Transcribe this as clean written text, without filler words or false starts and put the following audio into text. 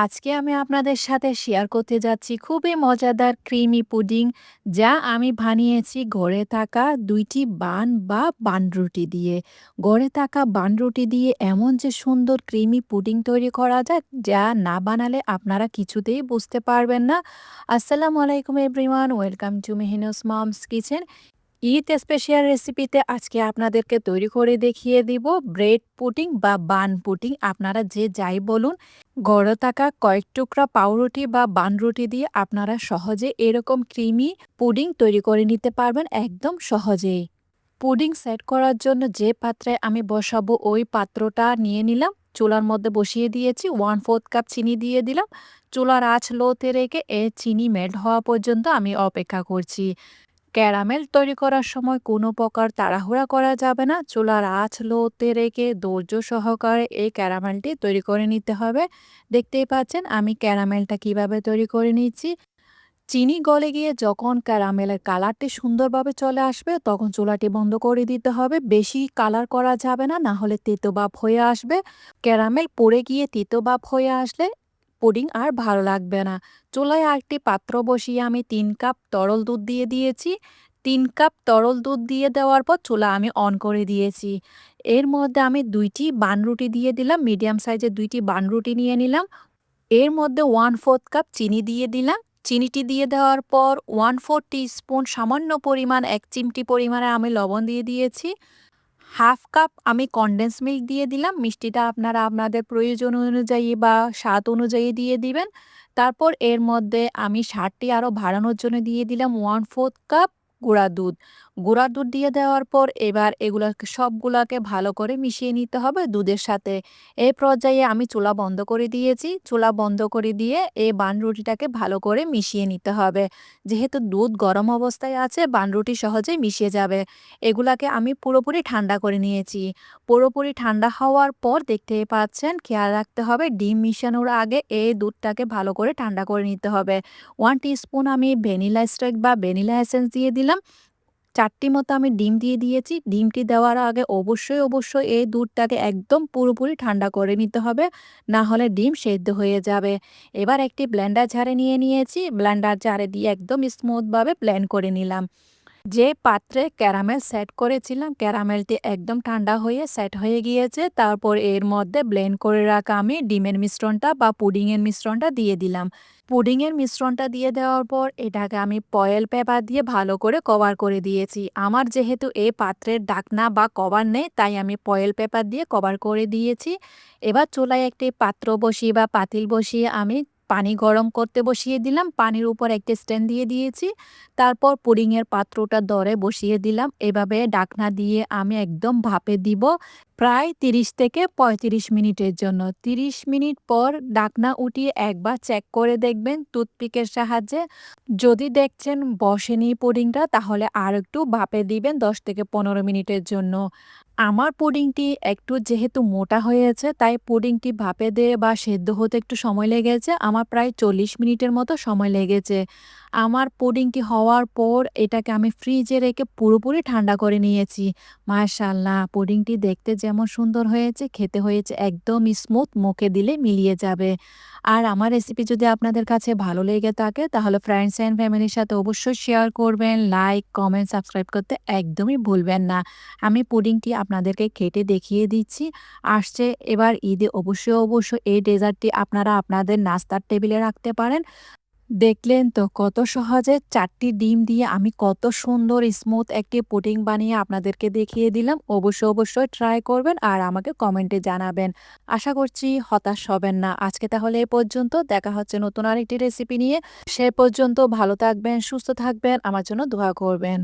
আজকে আমি আপনাদের সাথে শেয়ার করতে যাচ্ছি খুবই মজাদার ক্রিমি পুডিং, যা আমি বানিয়েছি ঘরে থাকা ২টি বান বা বানরুটি দিয়ে। ঘরে থাকা বানরুটি দিয়ে এমন যে সুন্দর ক্রিমি পুডিং তৈরি করা যায়, যা না বানালে আপনারা কিছুতেই বুঝতে পারবেন না। আসসালামু আলাইকুম everyone, welcome to Mehnus moms kitchen. Eid special রেসিপিতে আজকে আপনাদেরকে তৈরি করে দেখিয়ে দিব ব্রেড পুডিং বা বান পুডিং, আপনারা যে যাই বলুন। গড়ে থাকা কয়েক টুকরা পাউরুটি বা বানরুটি দিয়ে আপনারা সহজে এরকম ক্রিমি পুডিং তৈরি করে নিতে পারবেন একদম সহজেই। পুডিং সেট করার জন্য যে পাত্রে আমি বসাবো ওই পাত্রটা নিয়ে নিলাম, চুলার মধ্যে বসিয়ে দিয়েছি, 1/4 কাপ চিনি দিয়ে দিলাম। চুলার আঁচ লোতে রেখে চিনি মেল্ট হওয়া পর্যন্ত আমি অপেক্ষা করছি। ক্যারামেল তৈরি করার সময় কোনো প্রকার তাড়াহুড়া করা যাবে না। চুলার আঁচ লোতে রেখে ধৈর্য সহকারে এই ক্যারামেলটি তৈরি করে নিতে হবে। দেখতেই পাচ্ছেন আমি ক্যারামেলটা কিভাবে তৈরি করে নিচ্ছি। চিনি গলে গিয়ে যখন ক্যারামেলের কালারটি সুন্দরভাবে চলে আসবে, তখন চুলাটি বন্ধ করে দিতে হবে। বেশি কালার করা যাবে না, না হলে তেতো ভাব হয়ে আসবে। ক্যারামেল পড়ে গিয়ে তেতো ভাব হয়ে আসলে পুডিং আর ভালো লাগবে না। চুলায় আরেকটি পাত্র বসিয়ে আমি ৩ কাপ তরল দুধ দিয়ে দিয়েছি। ৩ কাপ তরল দুধ দিয়ে দেওয়ার পর চুলা আমি অন করে দিয়েছি। এর মধ্যে আমি ২টি বানরুটি দিয়ে দিলাম, মিডিয়াম সাইজের ২টি বানরুটি নিয়ে নিলাম। এর মধ্যে 1/4 কাপ চিনি দিয়ে দিলাম। চিনিটি দিয়ে দেওয়ার পর 1/4 টিস্পুন সামান্য পরিমাণ ১ চিমটি পরিমাণে আমি লবণ দিয়ে দিয়েছি। হাফ কাপ আমি কনডেন্স মিল্ক দিয়ে দিলাম। মিষ্টিটা আপনারা আপনাদের প্রয়োজন অনুযায়ী বা স্বাদ অনুযায়ী দিয়ে দিবেন। তারপর এর মধ্যে আমি স্বাদটি আরও বাড়ানোর জন্য দিয়ে দিলাম 1/4 কাপ গুঁড়া দুধ। গুঁড়া দুধ দিয়ে দেওয়ার পর এবার এগুলাকে সবগুলাকে ভালো করে মিশিয়ে নিতে হবে দুধের সাথে। এই পর্যায়ে আমি চুলা বন্ধ করে দিয়েছি। চুলা বন্ধ করে দিয়ে এই বানরুটিটাকে ভালো করে মিশিয়ে নিতে হবে। যেহেতু দুধ গরম অবস্থায় আছে, বানরুটি সহজেই মিশে যাবে। এগুলাকে আমি পুরোপুরি ঠান্ডা করে নিয়েছি। পুরোপুরি ঠান্ডা হওয়ার পর দেখতেই পাচ্ছেন, খেয়াল রাখতে হবে ডিম মিশানোর আগে এই দুধটাকে ভালো করে ঠান্ডা করে নিতে হবে। 1 টিস্পুন আমি ভ্যানিলা এক্সট্রাক্ট বা ভ্যানিলা এসেন্স দিয়ে দিলাম। ৪টি মতো আমি ডিম দিয়ে দিয়েছি। ডিমটি দেওয়ার আগে অবশ্যই এই দুধটাকে একদম পুরোপুরি ঠান্ডা করে নিতে হবে, না হলে ডিম সেদ্ধ হয়ে যাবে। এবার একটি ব্লেন্ডার জারে নিয়ে নিয়েছি। ব্লেন্ডার জারে দিয়ে একদম স্মুথভাবে ব্লেন্ড করে নিলাম। যে পাত্রে ক্যারামেল সেট করেছিলাম, ক্যারামেলটি একদম ঠান্ডা হয়ে সেট হয়ে গিয়েছে। তারপর এর মধ্যে ব্লেন্ড করে রাখা আমি ডিমের মিশ্রণটা বা পুডিংয়ের মিশ্রণটা দিয়ে দিলাম। পুডিংয়ের মিশ্রণটা দিয়ে দেওয়ার পর এটাকে আমি ফয়েল পেপার দিয়ে ভালো করে কভার করে দিয়েছি। আমার যেহেতু এই পাত্রের ঢাকনা বা কভার নেই, তাই আমি ফয়েল পেপার দিয়ে কভার করে দিয়েছি। এবার চুলায় একটি পাত্র বসিয়ে বা পাতিল বসিয়ে আমি পানি গরম করতে বসিয়ে দিলাম। পানির উপর একটি স্ট্যান্ড দিয়ে দিয়েছি। তারপর পুডিংয়ের পাত্রটা দরে বসিয়ে দিলাম। এভাবে ঢাকনা দিয়ে আমি একদম ভাপে দিব প্রায় ৩০ থেকে ৩৫ মিনিটের জন্য। ৩০ মিনিট পর ঢাকনা উঠিয়ে একবার চেক করে দেখবেন টুথপিকের সাহায্যে। যদি দেখছেন বসেনি পুডিংটা, তাহলে আর একটু ভাপে দিবেন ১০ থেকে ১৫ মিনিটের জন্য। আমার পুডিংটি একটু যেহেতু মোটা হয়েছে, তাই পুডিংটি ভাপে দিয়ে বা সেদ্ধ হতে একটু সময় লেগেছে। আমার প্রায় ৪০ মিনিটের মতো সময় লেগেছে। আমার পুডিংটি হওয়ার পর এটাকে আমি ফ্রিজে রেখে পুরোপুরি ঠান্ডা করে নিয়েছি। মাশাআল্লাহ! পুডিংটি দেখতে যেমন সুন্দর হয়েছে, খেতে হয়েছে একদম স্মুথ, মুখে দিলে মিলিয়ে যাবে। আর আমার রেসিপি যদি আপনাদের কাছে ভালো লেগে থাকে, তাহলে ফ্রেন্ডস অ্যান্ড ফ্যামিলির সাথে অবশ্যই শেয়ার করবেন। লাইক, কমেন্ট, সাবস্ক্রাইব করতে একদমই ভুলবেন না। আমি পুডিংটি আপনাদেরকে কেটে দেখিয়ে দিচ্ছি। আসছে এবার ঈদে অবশ্যই এই ডেজার্টটি আপনারা আপনাদের নাস্তার টেবিলে রাখতে পারেন। দেখলেন তো কত সহজে ৪টি ডিম দিয়ে আমি কত সুন্দর স্মুথ একটি পুডিং বানিয়ে আপনাদেরকে দেখিয়ে দিলাম। অবশ্যই ট্রাই করবেন আর আমাকে কমেন্টে জানাবেন। আশা করছি হতাশ হবেন না। আজকে তাহলে এ পর্যন্ত। দেখা হচ্ছে নতুন আরেকটি রেসিপি নিয়ে। সে পর্যন্ত ভালো থাকবেন, সুস্থ থাকবেন, আমার জন্য দোয়া করবেন।